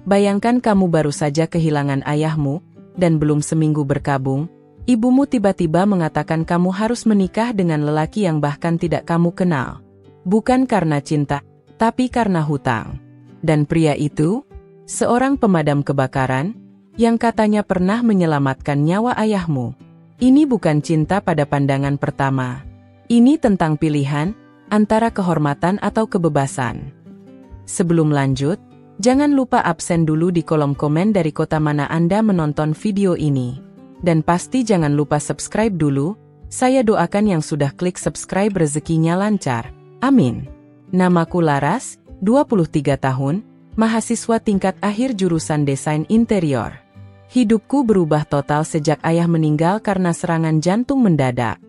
Bayangkan kamu baru saja kehilangan ayahmu, dan belum seminggu berkabung, ibumu tiba-tiba mengatakan kamu harus menikah dengan lelaki yang bahkan tidak kamu kenal. Bukan karena cinta, tapi karena hutang. Dan pria itu, seorang pemadam kebakaran, yang katanya pernah menyelamatkan nyawa ayahmu. Ini bukan cinta pada pandangan pertama. Ini tentang pilihan, antara kehormatan atau kebebasan. Sebelum lanjut, jangan lupa absen dulu di kolom komen dari kota mana Anda menonton video ini. Dan pasti jangan lupa subscribe dulu, saya doakan yang sudah klik subscribe rezekinya lancar. Amin. Namaku Laras, 23 tahun, mahasiswa tingkat akhir jurusan desain interior. Hidupku berubah total sejak ayah meninggal karena serangan jantung mendadak.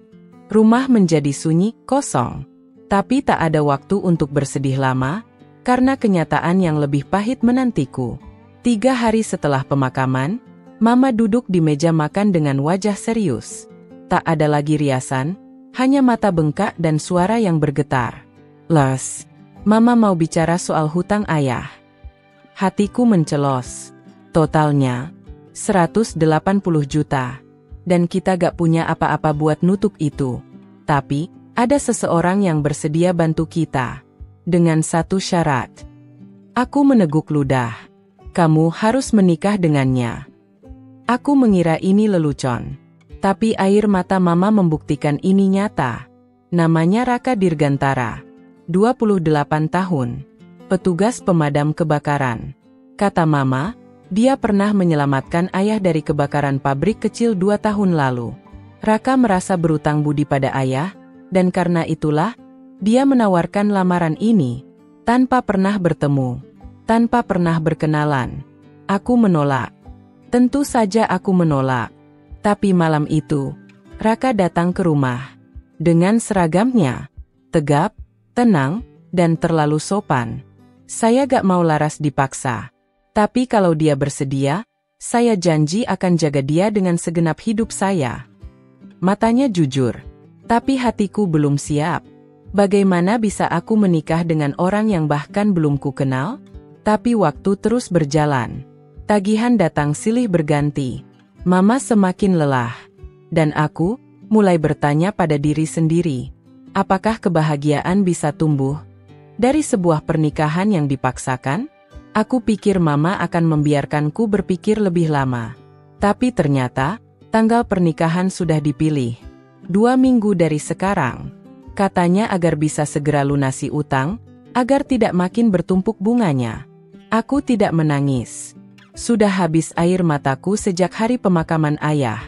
Rumah menjadi sunyi, kosong. Tapi tak ada waktu untuk bersedih lama, karena kenyataan yang lebih pahit menantiku. 3 hari setelah pemakaman, Mama duduk di meja makan dengan wajah serius. Tak ada lagi riasan, hanya mata bengkak dan suara yang bergetar. "Les, Mama mau bicara soal hutang ayah." Hatiku mencelos. Totalnya 180 juta. Dan kita gak punya apa-apa buat nutup itu. Tapi, ada seseorang yang bersedia bantu kita. Dengan satu syarat. Aku meneguk ludah. Kamu harus menikah dengannya. Aku mengira ini lelucon. Tapi air mata Mama membuktikan ini nyata. Namanya Raka Dirgantara. 28 tahun. Petugas pemadam kebakaran. Kata Mama, dia pernah menyelamatkan ayah dari kebakaran pabrik kecil 2 tahun lalu. Raka merasa berutang budi pada ayah, dan karena itulah, dia menawarkan lamaran ini, tanpa pernah bertemu, tanpa pernah berkenalan. Aku menolak. Tentu saja aku menolak. Tapi malam itu, Raka datang ke rumah. Dengan seragamnya, tegap, tenang, dan terlalu sopan. Saya gak mau Laras dipaksa. Tapi kalau dia bersedia, saya janji akan jaga dia dengan segenap hidup saya. Matanya jujur, tapi hatiku belum siap. Bagaimana bisa aku menikah dengan orang yang bahkan belum ku kenal? Tapi waktu terus berjalan. Tagihan datang silih berganti. Mama semakin lelah. Dan aku mulai bertanya pada diri sendiri. Apakah kebahagiaan bisa tumbuh dari sebuah pernikahan yang dipaksakan? Aku pikir Mama akan membiarkanku berpikir lebih lama. Tapi ternyata, tanggal pernikahan sudah dipilih. 2 minggu dari sekarang. Katanya agar bisa segera lunasi utang, agar tidak makin bertumpuk bunganya. Aku tidak menangis. Sudah habis air mataku sejak hari pemakaman ayah.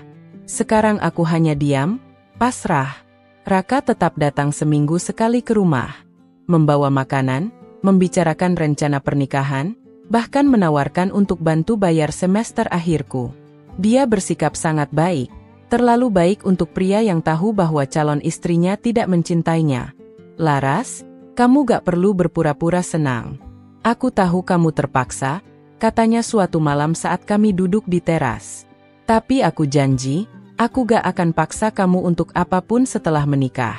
Sekarang aku hanya diam, pasrah. Raka tetap datang seminggu sekali ke rumah. Membawa makanan, membicarakan rencana pernikahan, bahkan menawarkan untuk bantu bayar semester akhirku. Dia bersikap sangat baik. Terlalu baik untuk pria yang tahu bahwa calon istrinya tidak mencintainya. "Laras, kamu gak perlu berpura-pura senang. Aku tahu kamu terpaksa," katanya suatu malam saat kami duduk di teras. "Tapi aku janji, aku gak akan paksa kamu untuk apapun setelah menikah.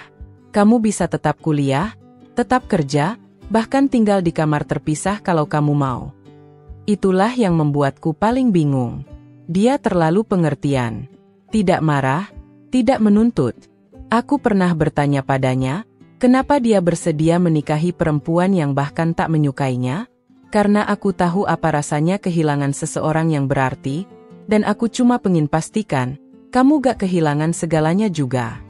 Kamu bisa tetap kuliah, tetap kerja, bahkan tinggal di kamar terpisah kalau kamu mau." Itulah yang membuatku paling bingung. Dia terlalu pengertian. Tidak marah, tidak menuntut. Aku pernah bertanya padanya, kenapa dia bersedia menikahi perempuan yang bahkan tak menyukainya? Karena aku tahu apa rasanya kehilangan seseorang yang berarti, dan aku cuma pengen pastikan, kamu gak kehilangan segalanya juga.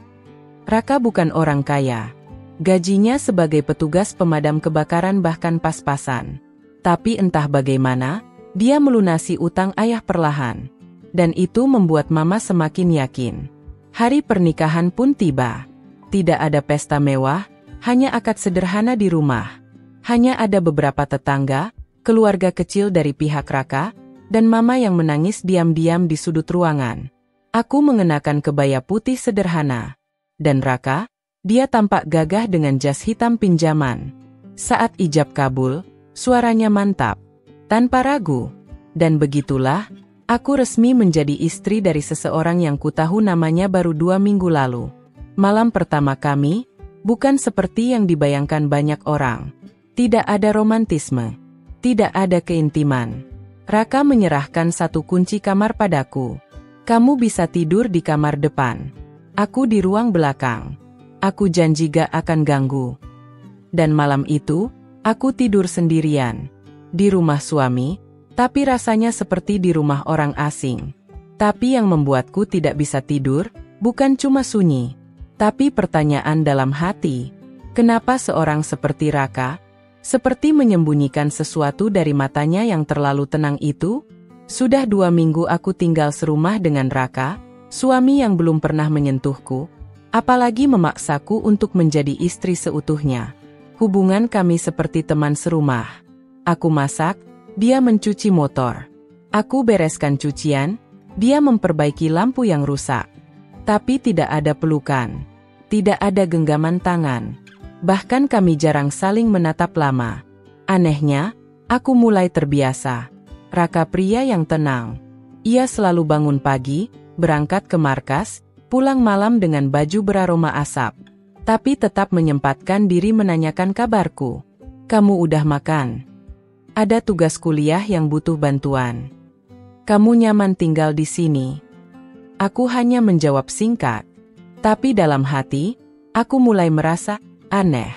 Raka bukan orang kaya. Gajinya sebagai petugas pemadam kebakaran bahkan pas-pasan. Tapi entah bagaimana, dia melunasi utang ayah perlahan. Dan itu membuat Mama semakin yakin. Hari pernikahan pun tiba. Tidak ada pesta mewah, hanya akad sederhana di rumah. Hanya ada beberapa tetangga, keluarga kecil dari pihak Raka, dan Mama yang menangis diam-diam di sudut ruangan. Aku mengenakan kebaya putih sederhana. Dan Raka, dia tampak gagah dengan jas hitam pinjaman. Saat ijab kabul, suaranya mantap, tanpa ragu. Dan begitulah, aku resmi menjadi istri dari seseorang yang kutahu namanya baru 2 minggu lalu. Malam pertama kami, bukan seperti yang dibayangkan banyak orang. Tidak ada romantisme. Tidak ada keintiman. Raka menyerahkan satu kunci kamar padaku. Kamu bisa tidur di kamar depan. Aku di ruang belakang. Aku janji gak akan ganggu. Dan malam itu, aku tidur sendirian. Di rumah suami, tapi rasanya seperti di rumah orang asing. Tapi yang membuatku tidak bisa tidur, bukan cuma sunyi, tapi pertanyaan dalam hati. Kenapa seorang seperti Raka, seperti menyembunyikan sesuatu dari matanya yang terlalu tenang itu? Sudah 2 minggu aku tinggal serumah dengan Raka, suami yang belum pernah menyentuhku, apalagi memaksaku untuk menjadi istri seutuhnya. Hubungan kami seperti teman serumah. Aku masak, dia mencuci motor. Aku bereskan cucian, dia memperbaiki lampu yang rusak. Tapi tidak ada pelukan. Tidak ada genggaman tangan. Bahkan kami jarang saling menatap lama. Anehnya, aku mulai terbiasa. Raka pria yang tenang. Ia selalu bangun pagi, berangkat ke markas, pulang malam dengan baju beraroma asap. Tapi tetap menyempatkan diri menanyakan kabarku. Kamu udah makan? Ada tugas kuliah yang butuh bantuan. Kamu nyaman tinggal di sini? Aku hanya menjawab singkat. Tapi dalam hati, aku mulai merasa aneh.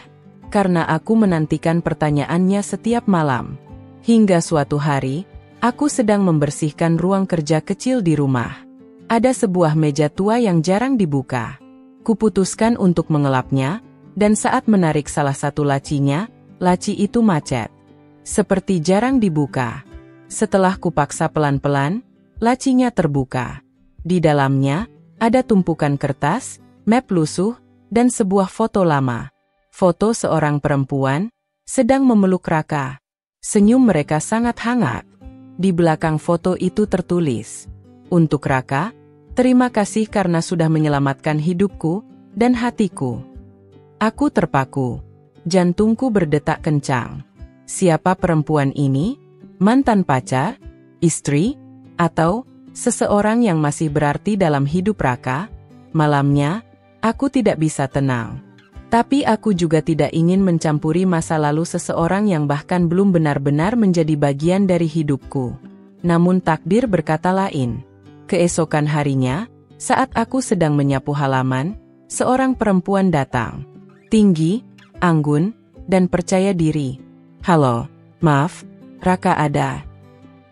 Karena aku menantikan pertanyaannya setiap malam. Hingga suatu hari, aku sedang membersihkan ruang kerja kecil di rumah. Ada sebuah meja tua yang jarang dibuka. Kuputuskan untuk mengelapnya, dan saat menarik salah satu lacinya, laci itu macet. Seperti jarang dibuka. Setelah kupaksa pelan-pelan, lacinya terbuka. Di dalamnya, ada tumpukan kertas, map lusuh, dan sebuah foto lama. Foto seorang perempuan, sedang memeluk Raka. Senyum mereka sangat hangat. Di belakang foto itu tertulis, "Untuk Raka, terima kasih karena sudah menyelamatkan hidupku dan hatiku." Aku terpaku. Jantungku berdetak kencang. Siapa perempuan ini? Mantan pacar? Istri? Atau seseorang yang masih berarti dalam hidup Raka? Malamnya, aku tidak bisa tenang. Tapi aku juga tidak ingin mencampuri masa lalu seseorang yang bahkan belum benar-benar menjadi bagian dari hidupku. Namun takdir berkata lain. Keesokan harinya, saat aku sedang menyapu halaman, seorang perempuan datang. Tinggi, anggun, dan percaya diri. "Halo, maaf, Raka ada?"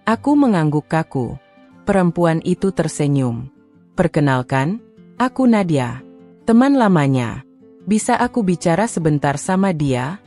Aku mengangguk kaku. Perempuan itu tersenyum. "Perkenalkan, aku Nadia, teman lamanya. Bisa aku bicara sebentar sama dia?"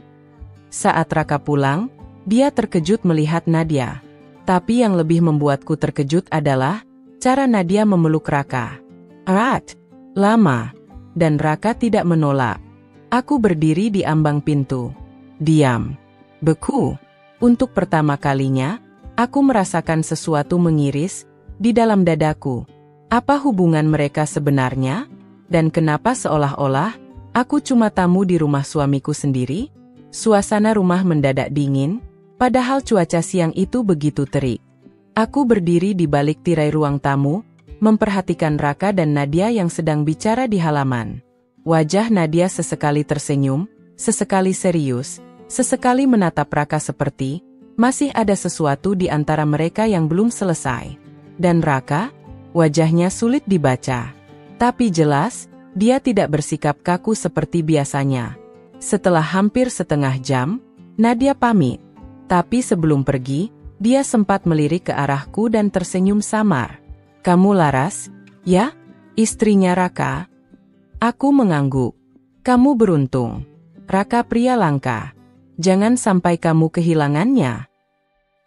Saat Raka pulang, dia terkejut melihat Nadia. Tapi yang lebih membuatku terkejut adalah cara Nadia memeluk Raka. Erat, lama, dan Raka tidak menolak. Aku berdiri di ambang pintu. Diam. Beku. Untuk pertama kalinya, aku merasakan sesuatu mengiris di dalam dadaku. Apa hubungan mereka sebenarnya? Dan kenapa seolah-olah aku cuma tamu di rumah suamiku sendiri? Suasana rumah mendadak dingin, padahal cuaca siang itu begitu terik. Aku berdiri di balik tirai ruang tamu, memperhatikan Raka dan Nadia yang sedang bicara di halaman. Wajah Nadia sesekali tersenyum, sesekali serius, sesekali menatap Raka seperti masih ada sesuatu di antara mereka yang belum selesai. Dan Raka, wajahnya sulit dibaca. Tapi jelas, dia tidak bersikap kaku seperti biasanya. Setelah hampir setengah jam, Nadia pamit. Tapi sebelum pergi, dia sempat melirik ke arahku dan tersenyum samar. "Kamu Laras, ya? Istrinya Raka?" Aku mengangguk. "Kamu beruntung. Raka pria langka. Jangan sampai kamu kehilangannya."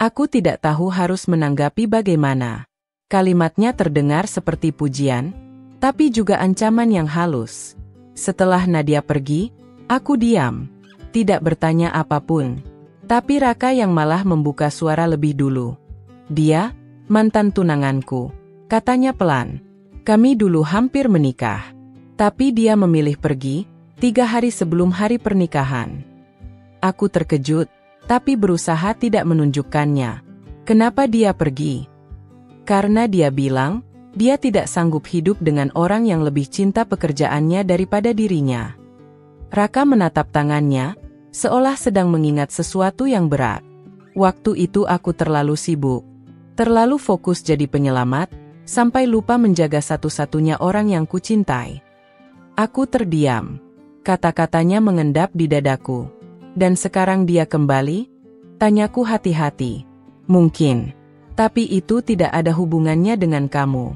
Aku tidak tahu harus menanggapi bagaimana. Kalimatnya terdengar seperti pujian, tapi juga ancaman yang halus. Setelah Nadia pergi, aku diam, tidak bertanya apapun. Tapi Raka yang malah membuka suara lebih dulu. "Dia, mantan tunanganku," katanya pelan. "Kami dulu hampir menikah. Tapi dia memilih pergi 3 hari sebelum hari pernikahan." Aku terkejut, tapi berusaha tidak menunjukkannya. Kenapa dia pergi? Karena dia bilang, dia tidak sanggup hidup dengan orang yang lebih cinta pekerjaannya daripada dirinya. Raka menatap tangannya, seolah sedang mengingat sesuatu yang berat. Waktu itu aku terlalu sibuk. Terlalu fokus jadi penyelamat, sampai lupa menjaga satu-satunya orang yang kucintai. Aku terdiam. Kata-katanya mengendap di dadaku. Dan sekarang dia kembali? Tanyaku hati-hati. Mungkin. Tapi itu tidak ada hubungannya dengan kamu.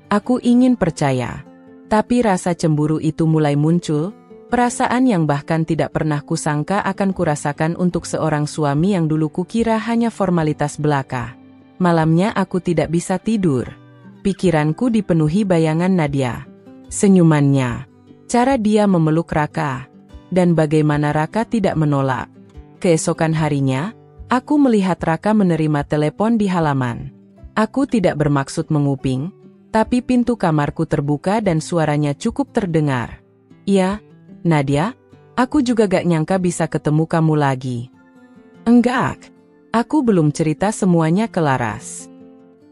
Aku ingin percaya. Tapi rasa cemburu itu mulai muncul, perasaan yang bahkan tidak pernah kusangka akan kurasakan untuk seorang suami yang dulu kukira hanya formalitas belaka. Malamnya aku tidak bisa tidur. Pikiranku dipenuhi bayangan Nadia. Senyumannya. Cara dia memeluk Raka. Dan bagaimana Raka tidak menolak. Keesokan harinya, aku melihat Raka menerima telepon di halaman. Aku tidak bermaksud menguping, tapi pintu kamarku terbuka dan suaranya cukup terdengar. "Ya, Nadia, aku juga gak nyangka bisa ketemu kamu lagi." "Enggak, aku belum cerita semuanya ke Laras.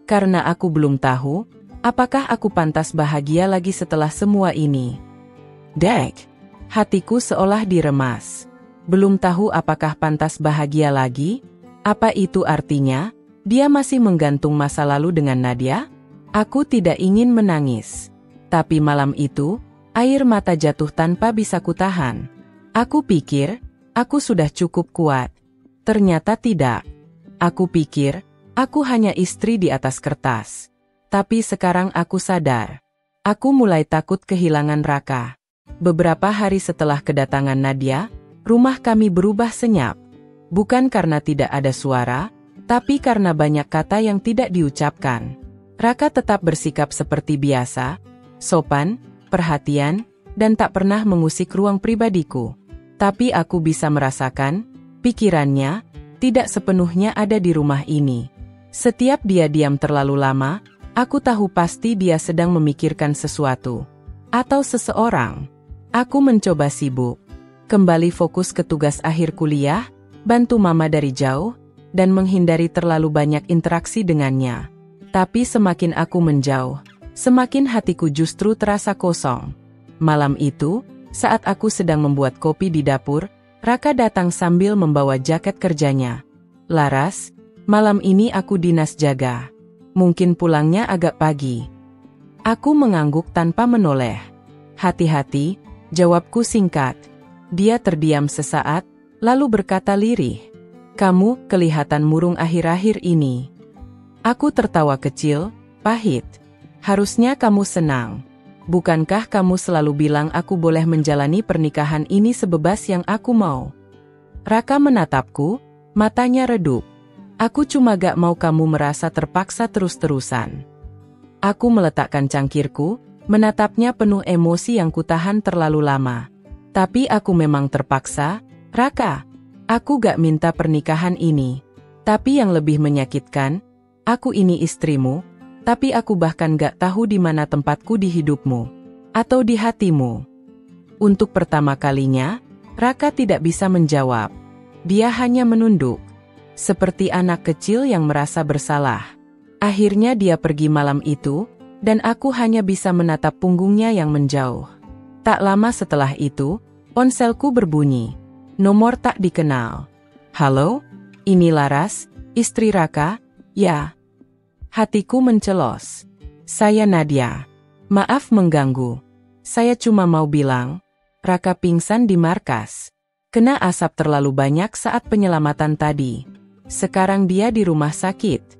Karena aku belum tahu, apakah aku pantas bahagia lagi setelah semua ini." Dek, hatiku seolah diremas. Belum tahu apakah pantas bahagia lagi? Apa itu artinya? Dia masih menggantung masa lalu dengan Nadia? Aku tidak ingin menangis. Tapi malam itu, air mata jatuh tanpa bisa kutahan. Aku pikir, aku sudah cukup kuat. Ternyata tidak. Aku pikir, aku hanya istri di atas kertas. Tapi sekarang aku sadar. Aku mulai takut kehilangan Raka. Beberapa hari setelah kedatangan Nadia, rumah kami berubah senyap. Bukan karena tidak ada suara, tapi karena banyak kata yang tidak diucapkan. Raka tetap bersikap seperti biasa, sopan, perhatian, dan tak pernah mengusik ruang pribadiku. Tapi aku bisa merasakan, pikirannya tidak sepenuhnya ada di rumah ini. Setiap dia diam terlalu lama, aku tahu pasti dia sedang memikirkan sesuatu. Atau seseorang. Aku mencoba sibuk. Kembali fokus ke tugas akhir kuliah, bantu mama dari jauh, dan menghindari terlalu banyak interaksi dengannya. Tapi semakin aku menjauh, semakin hatiku justru terasa kosong. Malam itu, saat aku sedang membuat kopi di dapur, Raka datang sambil membawa jaket kerjanya. "Laras, malam ini aku dinas jaga. Mungkin pulangnya agak pagi." Aku mengangguk tanpa menoleh. "Hati-hati," jawabku singkat. Dia terdiam sesaat, lalu berkata lirih, "Kamu kelihatan murung akhir-akhir ini." Aku tertawa kecil, pahit. "Harusnya kamu senang. Bukankah kamu selalu bilang aku boleh menjalani pernikahan ini sebebas yang aku mau?" Raka menatapku, matanya redup. "Aku cuma gak mau kamu merasa terpaksa terus-terusan." Aku meletakkan cangkirku, menatapnya penuh emosi yang kutahan terlalu lama. "Tapi aku memang terpaksa, Raka. Aku gak minta pernikahan ini. Tapi yang lebih menyakitkan, aku ini istrimu, tapi aku bahkan gak tahu di mana tempatku di hidupmu. Atau di hatimu." Untuk pertama kalinya, Raka tidak bisa menjawab. Dia hanya menunduk. Seperti anak kecil yang merasa bersalah. Akhirnya dia pergi malam itu, dan aku hanya bisa menatap punggungnya yang menjauh. Tak lama setelah itu, ponselku berbunyi. Nomor tak dikenal. "Halo? Ini Laras, istri Raka?" "Ya." Hatiku mencelos. "Saya Nadia. Maaf mengganggu. Saya cuma mau bilang, Raka pingsan di markas. Kena asap terlalu banyak saat penyelamatan tadi. Sekarang dia di rumah sakit."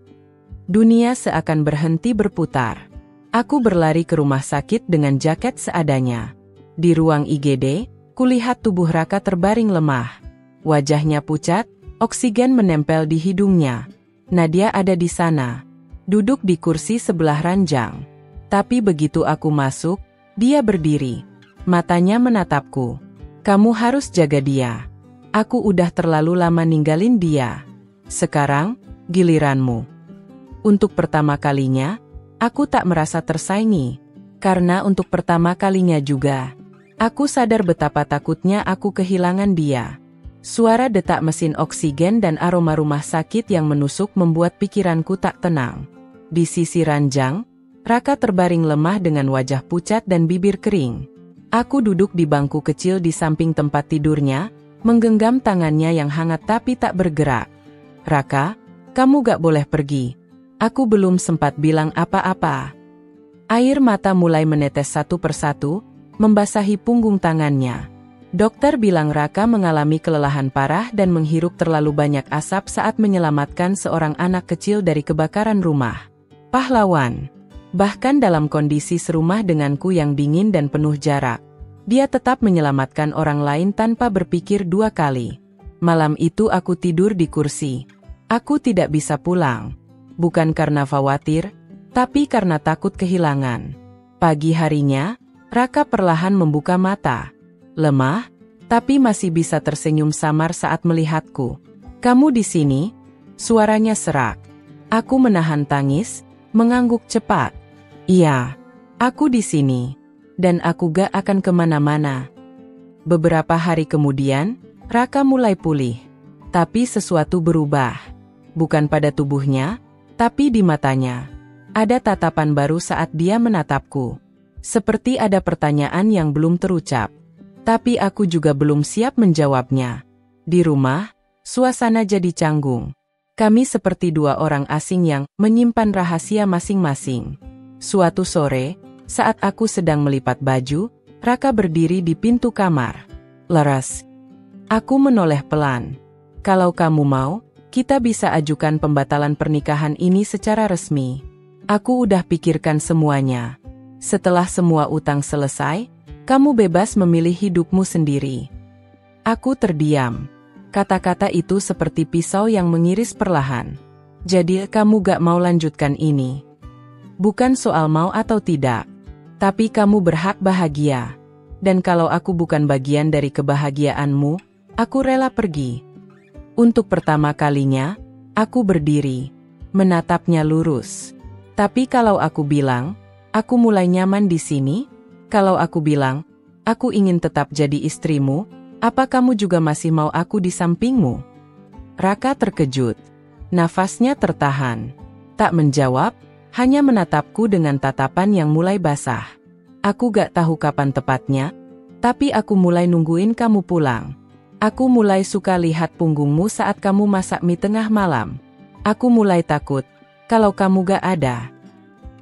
Dunia seakan berhenti berputar. Aku berlari ke rumah sakit dengan jaket seadanya. Di ruang IGD, kulihat tubuh Raka terbaring lemah. Wajahnya pucat, oksigen menempel di hidungnya. Nadia ada di sana, duduk di kursi sebelah ranjang. Tapi begitu aku masuk, dia berdiri. Matanya menatapku. "Kamu harus jaga dia. Aku udah terlalu lama ninggalin dia. Sekarang, giliranmu." Untuk pertama kalinya, aku tak merasa tersaingi. Karena untuk pertama kalinya juga, aku sadar betapa takutnya aku kehilangan dia. Suara detak mesin oksigen dan aroma rumah sakit yang menusuk membuat pikiranku tak tenang. Di sisi ranjang, Raka terbaring lemah dengan wajah pucat dan bibir kering. Aku duduk di bangku kecil di samping tempat tidurnya, menggenggam tangannya yang hangat tapi tak bergerak. "Raka, kamu gak boleh pergi. Aku belum sempat bilang apa-apa. Air mata mulai menetes satu persatu, membasahi punggung tangannya. Dokter bilang Raka mengalami kelelahan parah dan menghirup terlalu banyak asap saat menyelamatkan seorang anak kecil dari kebakaran rumah. Pahlawan. Bahkan dalam kondisi serumah denganku yang dingin dan penuh jarak, dia tetap menyelamatkan orang lain tanpa berpikir dua kali. Malam itu aku tidur di kursi. Aku tidak bisa pulang. Bukan karena khawatir, tapi karena takut kehilangan. Pagi harinya, Raka perlahan membuka mata. Lemah, tapi masih bisa tersenyum samar saat melihatku. "Kamu di sini?" Suaranya serak. Aku menahan tangis, mengangguk cepat. "Iya, aku di sini. Dan aku gak akan kemana-mana." Beberapa hari kemudian, Raka mulai pulih. Tapi sesuatu berubah. Bukan pada tubuhnya, tapi di matanya. Ada tatapan baru saat dia menatapku. Seperti ada pertanyaan yang belum terucap. Tapi aku juga belum siap menjawabnya. Di rumah, suasana jadi canggung. Kami seperti dua orang asing yang menyimpan rahasia masing-masing. Suatu sore, saat aku sedang melipat baju, Raka berdiri di pintu kamar. "Laras." Aku menoleh pelan. "Kalau kamu mau, kita bisa ajukan pembatalan pernikahan ini secara resmi. Aku udah pikirkan semuanya. Setelah semua utang selesai, kamu bebas memilih hidupmu sendiri." Aku terdiam. Kata-kata itu seperti pisau yang mengiris perlahan. "Jadi kamu gak mau lanjutkan ini?" "Bukan soal mau atau tidak. Tapi kamu berhak bahagia. Dan kalau aku bukan bagian dari kebahagiaanmu, aku rela pergi." Untuk pertama kalinya, aku berdiri, menatapnya lurus. Tapi kalau aku bilang, aku mulai nyaman di sini, kalau aku bilang, aku ingin tetap jadi istrimu, apa kamu juga masih mau aku di sampingmu? Raka terkejut. Nafasnya tertahan. Tak menjawab, hanya menatapku dengan tatapan yang mulai basah. Aku gak tahu kapan tepatnya, tapi aku mulai nungguin kamu pulang. Aku mulai suka lihat punggungmu saat kamu masak mie tengah malam. Aku mulai takut kalau kamu gak ada.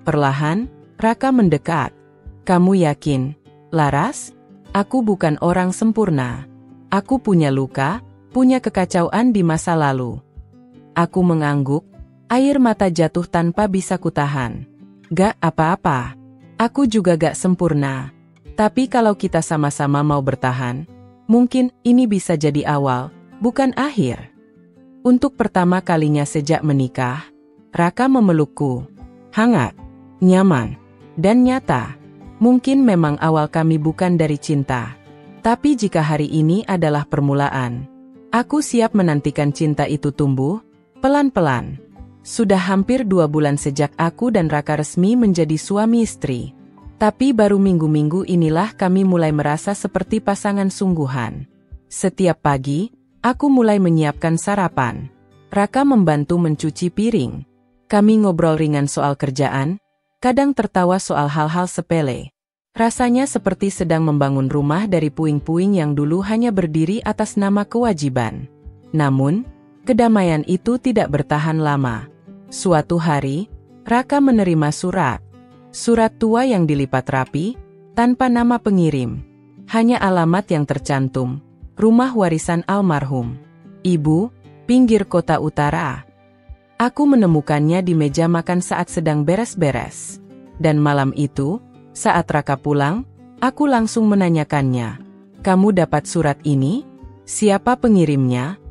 Perlahan, Raka mendekat. "Kamu yakin, Laras? Aku bukan orang sempurna. Aku punya luka, punya kekacauan di masa lalu." Aku mengangguk, air mata jatuh tanpa bisa kutahan. "Gak apa-apa. Aku juga gak sempurna. Tapi kalau kita sama-sama mau bertahan, mungkin ini bisa jadi awal, bukan akhir." Untuk pertama kalinya sejak menikah, Raka memelukku. Hangat, nyaman, dan nyata. Mungkin memang awal kami bukan dari cinta. Tapi jika hari ini adalah permulaan, aku siap menantikan cinta itu tumbuh, pelan-pelan. Sudah hampir 2 bulan sejak aku dan Raka resmi menjadi suami istri. Tapi baru minggu-minggu inilah kami mulai merasa seperti pasangan sungguhan. Setiap pagi, aku mulai menyiapkan sarapan. Raka membantu mencuci piring. Kami ngobrol ringan soal kerjaan, kadang tertawa soal hal-hal sepele. Rasanya seperti sedang membangun rumah dari puing-puing yang dulu hanya berdiri atas nama kewajiban. Namun, kedamaian itu tidak bertahan lama. Suatu hari, Raka menerima surat. Surat tua yang dilipat rapi, tanpa nama pengirim. Hanya alamat yang tercantum, rumah warisan almarhum Ibu, pinggir kota utara. Aku menemukannya di meja makan saat sedang beres-beres. Dan malam itu, saat Raka pulang, aku langsung menanyakannya. "Kamu dapat surat ini? Siapa pengirimnya?"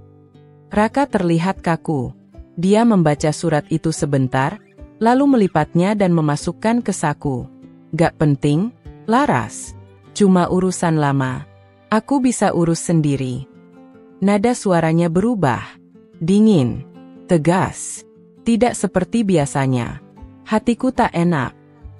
Raka terlihat kaku. Dia membaca surat itu sebentar, lalu melipatnya dan memasukkan ke saku. "Gak penting, Laras. Cuma urusan lama. Aku bisa urus sendiri." Nada suaranya berubah. Dingin. Tegas. Tidak seperti biasanya. Hatiku tak enak.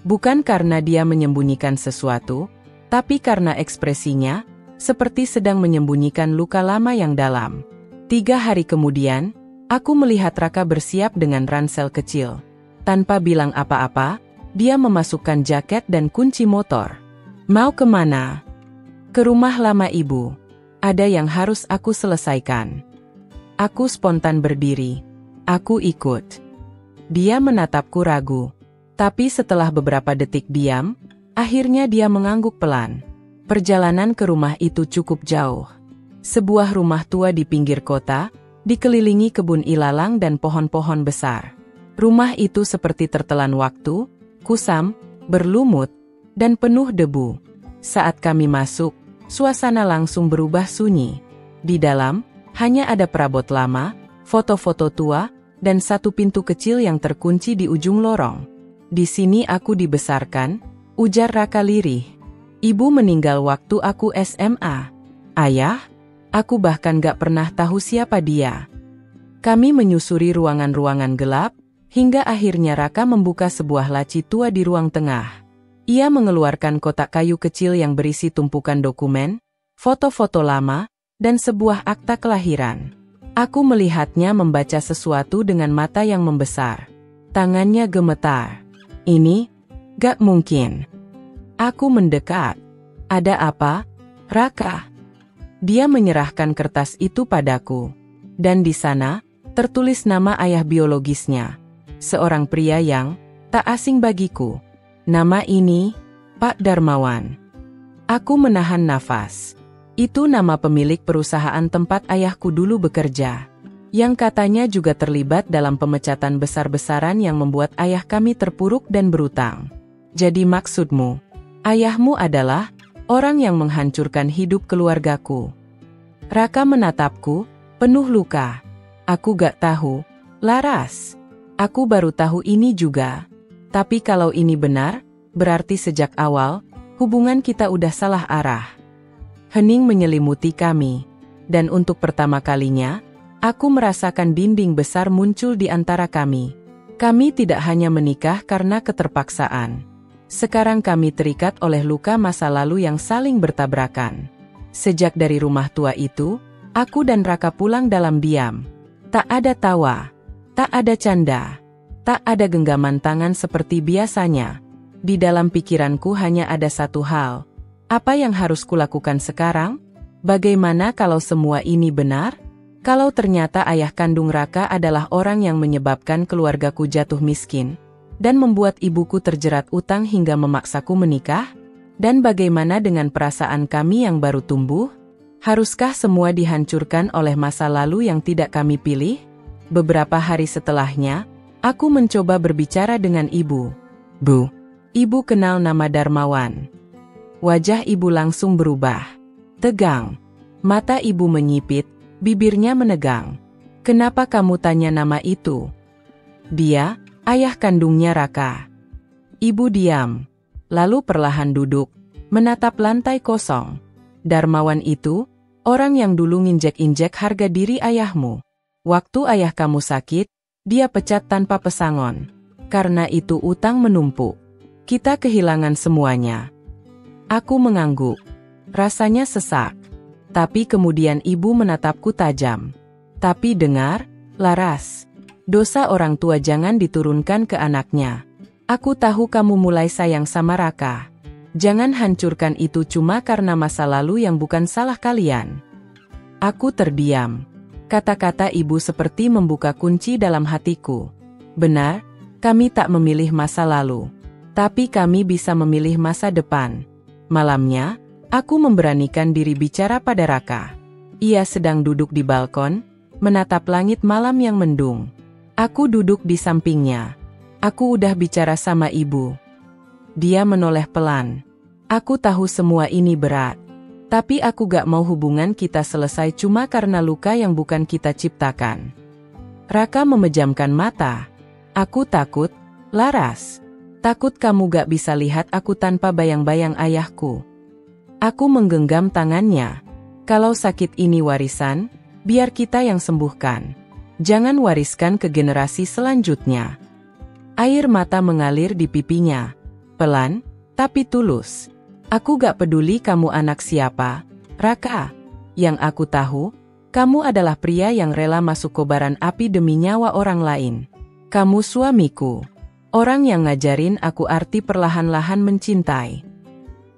Bukan karena dia menyembunyikan sesuatu, tapi karena ekspresinya, seperti sedang menyembunyikan luka lama yang dalam. 3 hari kemudian, aku melihat Raka bersiap dengan ransel kecil. Tanpa bilang apa-apa, dia memasukkan jaket dan kunci motor. "Mau kemana?" "Ke rumah lama ibu. Ada yang harus aku selesaikan." Aku spontan berdiri. "Aku ikut." Dia menatapku ragu. Tapi setelah beberapa detik diam, akhirnya dia mengangguk pelan. Perjalanan ke rumah itu cukup jauh. Sebuah rumah tua di pinggir kota, dikelilingi kebun ilalang dan pohon-pohon besar. Rumah itu seperti tertelan waktu, kusam, berlumut, dan penuh debu. Saat kami masuk, suasana langsung berubah sunyi. Di dalam, hanya ada perabot lama, foto-foto tua, dan satu pintu kecil yang terkunci di ujung lorong. Di sini aku dibesarkan, ujar Raka lirih. Ibu meninggal waktu aku SMA. Ayah? Aku bahkan gak pernah tahu siapa dia. Kami menyusuri ruangan-ruangan gelap, hingga akhirnya Raka membuka sebuah laci tua di ruang tengah. Ia mengeluarkan kotak kayu kecil yang berisi tumpukan dokumen, foto-foto lama, dan sebuah akta kelahiran. Aku melihatnya membaca sesuatu dengan mata yang membesar. Tangannya gemetar. Ini, gak mungkin. Aku mendekat. Ada apa, Raka? Dia menyerahkan kertas itu padaku. Dan di sana, tertulis nama ayah biologisnya. Seorang pria yang tak asing bagiku. Nama ini, Pak Darmawan. Aku menahan nafas. Itu nama pemilik perusahaan tempat ayahku dulu bekerja. Yang katanya juga terlibat dalam pemecatan besar-besaran yang membuat ayah kami terpuruk dan berutang. Jadi maksudmu, ayahmu adalah orang yang menghancurkan hidup keluargaku. Raka menatapku, penuh luka. Aku gak tahu, Laras. Aku baru tahu ini juga. Tapi kalau ini benar, berarti sejak awal, hubungan kita udah salah arah. Hening menyelimuti kami. Dan untuk pertama kalinya, aku merasakan dinding besar muncul di antara kami. Kami tidak hanya menikah karena keterpaksaan. Sekarang kami terikat oleh luka masa lalu yang saling bertabrakan. Sejak dari rumah tua itu, aku dan Raka pulang dalam diam. Tak ada tawa, tak ada canda, tak ada genggaman tangan seperti biasanya. Di dalam pikiranku hanya ada satu hal. Apa yang harus kulakukan sekarang? Bagaimana kalau semua ini benar? Kalau ternyata ayah kandung Raka adalah orang yang menyebabkan keluargaku jatuh miskin, dan membuat ibuku terjerat utang hingga memaksaku menikah? Dan bagaimana dengan perasaan kami yang baru tumbuh? Haruskah semua dihancurkan oleh masa lalu yang tidak kami pilih? Beberapa hari setelahnya, aku mencoba berbicara dengan ibu. Bu, ibu kenal nama Darmawan. Wajah ibu langsung berubah. Tegang. Mata ibu menyipit, bibirnya menegang. Kenapa kamu tanya nama itu? Dia, ayah kandungnya Raka. Ibu diam. Lalu perlahan duduk, menatap lantai kosong. Darmawan itu, orang yang dulu nginjek-injek harga diri ayahmu. Waktu ayah kamu sakit, dia pecat tanpa pesangon. Karena itu utang menumpuk. Kita kehilangan semuanya. Aku mengangguk. Rasanya sesak. Tapi kemudian ibu menatapku tajam. Tapi dengar, Laras. Dosa orang tua jangan diturunkan ke anaknya. Aku tahu kamu mulai sayang sama Raka. Jangan hancurkan itu cuma karena masa lalu yang bukan salah kalian. Aku terdiam. Kata-kata ibu seperti membuka kunci dalam hatiku. Benar, kami tak memilih masa lalu. Tapi kami bisa memilih masa depan. Malamnya, aku memberanikan diri bicara pada Raka. Ia sedang duduk di balkon, menatap langit malam yang mendung. Aku duduk di sampingnya. Aku udah bicara sama ibu. Dia menoleh pelan. Aku tahu semua ini berat. Tapi aku gak mau hubungan kita selesai cuma karena luka yang bukan kita ciptakan. Raka memejamkan mata. Aku takut, Laras. Takut kamu gak bisa lihat aku tanpa bayang-bayang ayahku. Aku menggenggam tangannya. Kalau sakit ini warisan, biar kita yang sembuhkan. Jangan wariskan ke generasi selanjutnya. Air mata mengalir di pipinya. Pelan, tapi tulus. Aku gak peduli kamu anak siapa, Raka. Yang aku tahu, kamu adalah pria yang rela masuk kobaran api demi nyawa orang lain. Kamu suamiku. Orang yang ngajarin aku arti perlahan-lahan mencintai.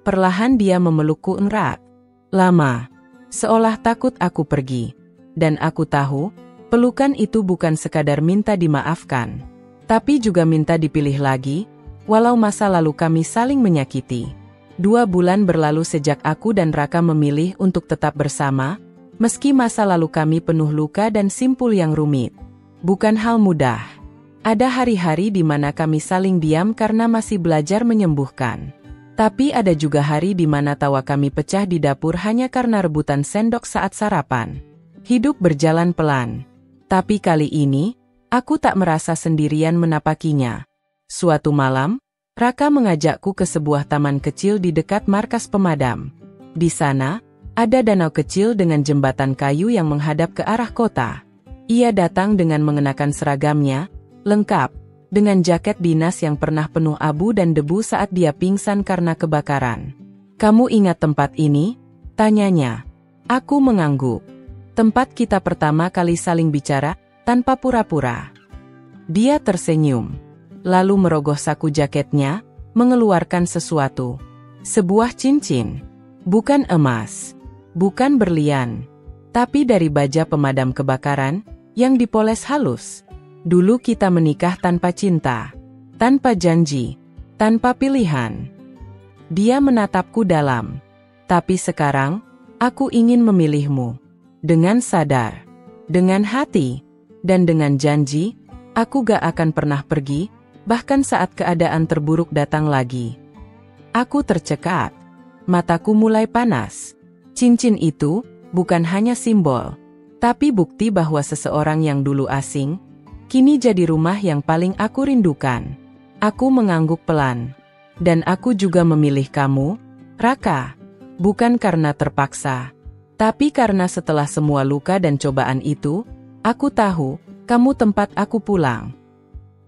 Perlahan dia memelukku erat. Lama. Seolah takut aku pergi. Dan aku tahu, pelukan itu bukan sekadar minta dimaafkan. Tapi juga minta dipilih lagi, walau masa lalu kami saling menyakiti. 2 bulan berlalu sejak aku dan Raka memilih untuk tetap bersama, meski masa lalu kami penuh luka dan simpul yang rumit. Bukan hal mudah. Ada hari-hari di mana kami saling diam karena masih belajar menyembuhkan. Tapi ada juga hari di mana tawa kami pecah di dapur hanya karena rebutan sendok saat sarapan. Hidup berjalan pelan. Tapi kali ini, aku tak merasa sendirian menapakinya. Suatu malam, Raka mengajakku ke sebuah taman kecil di dekat markas pemadam. Di sana, ada danau kecil dengan jembatan kayu yang menghadap ke arah kota. Ia datang dengan mengenakan seragamnya, lengkap, dengan jaket dinas yang pernah penuh abu dan debu saat dia pingsan karena kebakaran. "Kamu ingat tempat ini?" tanyanya. Aku mengangguk. Tempat kita pertama kali saling bicara, tanpa pura-pura. Dia tersenyum, lalu merogoh saku jaketnya, mengeluarkan sesuatu. Sebuah cincin. Bukan emas, bukan berlian, tapi dari baja pemadam kebakaran, yang dipoles halus. Dulu kita menikah tanpa cinta, tanpa janji, tanpa pilihan. Dia menatapku dalam. Tapi sekarang, aku ingin memilihmu. Dengan sadar, dengan hati, dan dengan janji, aku gak akan pernah pergi, bahkan saat keadaan terburuk datang lagi. Aku tercekat. Mataku mulai panas. Cincin itu bukan hanya simbol, tapi bukti bahwa seseorang yang dulu asing, kini jadi rumah yang paling aku rindukan. Aku mengangguk pelan. Dan aku juga memilih kamu, Raka. Bukan karena terpaksa, tapi karena setelah semua luka dan cobaan itu, aku tahu, kamu tempat aku pulang.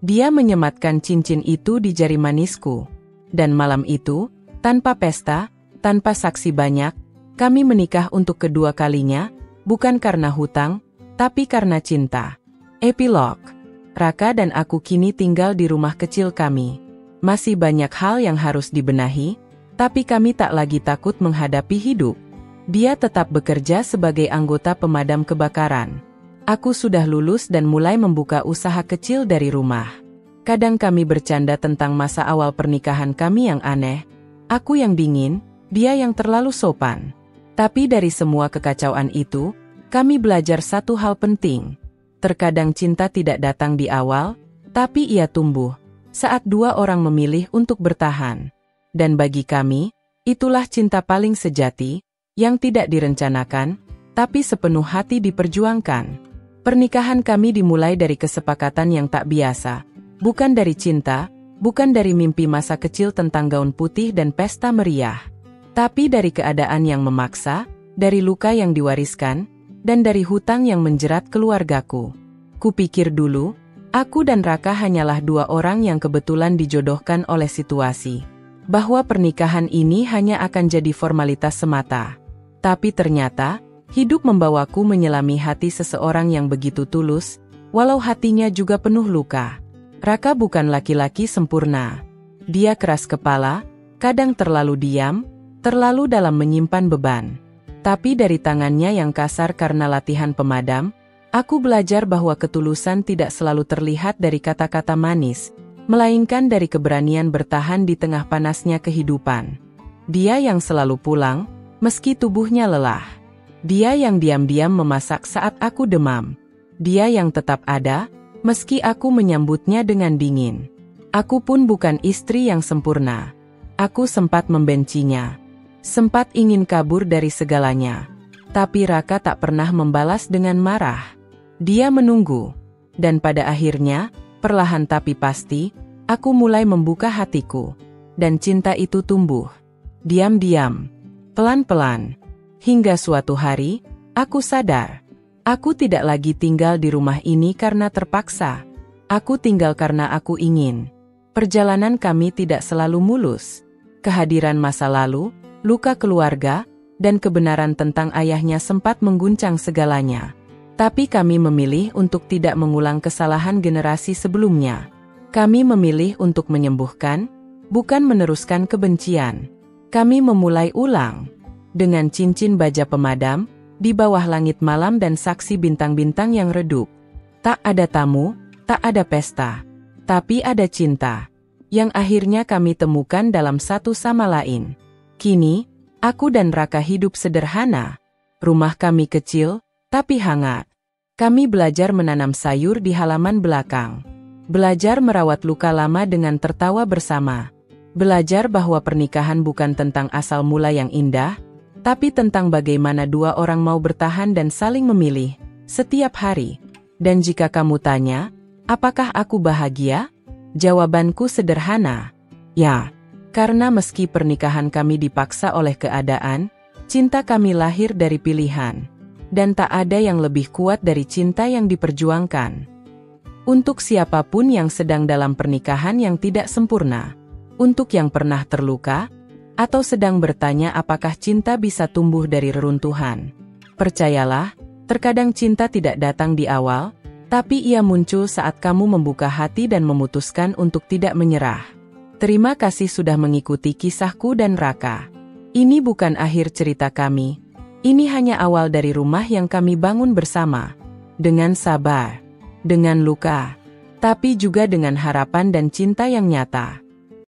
Dia menyematkan cincin itu di jari manisku. Dan malam itu, tanpa pesta, tanpa saksi banyak, kami menikah untuk kedua kalinya, bukan karena hutang, tapi karena cinta. Epilog. Raka dan aku kini tinggal di rumah kecil kami. Masih banyak hal yang harus dibenahi, tapi kami tak lagi takut menghadapi hidup. Dia tetap bekerja sebagai anggota pemadam kebakaran. Aku sudah lulus dan mulai membuka usaha kecil dari rumah. Kadang kami bercanda tentang masa awal pernikahan kami yang aneh. Aku yang dingin, dia yang terlalu sopan. Tapi dari semua kekacauan itu, kami belajar satu hal penting. Terkadang cinta tidak datang di awal, tapi ia tumbuh saat 2 orang memilih untuk bertahan. Dan bagi kami, itulah cinta paling sejati, yang tidak direncanakan, tapi sepenuh hati diperjuangkan. Pernikahan kami dimulai dari kesepakatan yang tak biasa. Bukan dari cinta, bukan dari mimpi masa kecil tentang gaun putih dan pesta meriah. Tapi dari keadaan yang memaksa, dari luka yang diwariskan, dan dari hutang yang menjerat keluargaku. Kupikir dulu, aku dan Raka hanyalah 2 orang yang kebetulan dijodohkan oleh situasi. Bahwa pernikahan ini hanya akan jadi formalitas semata. Tapi ternyata, hidup membawaku menyelami hati seseorang yang begitu tulus, walau hatinya juga penuh luka. Raka bukan laki-laki sempurna. Dia keras kepala, kadang terlalu diam, terlalu dalam menyimpan beban. Tapi dari tangannya yang kasar karena latihan pemadam, aku belajar bahwa ketulusan tidak selalu terlihat dari kata-kata manis, melainkan dari keberanian bertahan di tengah panasnya kehidupan. Dia yang selalu pulang, meski tubuhnya lelah. Dia yang diam-diam memasak saat aku demam. Dia yang tetap ada, meski aku menyambutnya dengan dingin. Aku pun bukan istri yang sempurna. Aku sempat membencinya. Sempat ingin kabur dari segalanya. Tapi Raka tak pernah membalas dengan marah. Dia menunggu. Dan pada akhirnya, perlahan tapi pasti, aku mulai membuka hatiku. Dan cinta itu tumbuh. Diam-diam. Pelan-pelan. Hingga suatu hari, aku sadar. Aku tidak lagi tinggal di rumah ini karena terpaksa. Aku tinggal karena aku ingin. Perjalanan kami tidak selalu mulus. Kehadiran masa lalu, luka keluarga, dan kebenaran tentang ayahnya sempat mengguncang segalanya. Tapi kami memilih untuk tidak mengulang kesalahan generasi sebelumnya. Kami memilih untuk menyembuhkan, bukan meneruskan kebencian. Kami memulai ulang. Dengan cincin baja pemadam, di bawah langit malam dan saksi bintang-bintang yang redup. Tak ada tamu, tak ada pesta. Tapi ada cinta yang akhirnya kami temukan dalam satu sama lain. Kini, aku dan Raka hidup sederhana. Rumah kami kecil, tapi hangat. Kami belajar menanam sayur di halaman belakang. Belajar merawat luka lama dengan tertawa bersama. Belajar bahwa pernikahan bukan tentang asal mula yang indah, tapi tentang bagaimana dua orang mau bertahan dan saling memilih setiap hari. Dan jika kamu tanya, apakah aku bahagia? Jawabanku sederhana, ya. Karena meski pernikahan kami dipaksa oleh keadaan, cinta kami lahir dari pilihan. Dan tak ada yang lebih kuat dari cinta yang diperjuangkan. Untuk siapapun yang sedang dalam pernikahan yang tidak sempurna, untuk yang pernah terluka, atau sedang bertanya apakah cinta bisa tumbuh dari reruntuhan. Percayalah, terkadang cinta tidak datang di awal, tapi ia muncul saat kamu membuka hati dan memutuskan untuk tidak menyerah. Terima kasih sudah mengikuti kisahku dan Raka. Ini bukan akhir cerita kami. Ini hanya awal dari rumah yang kami bangun bersama. Dengan sabar, dengan luka, tapi juga dengan harapan dan cinta yang nyata.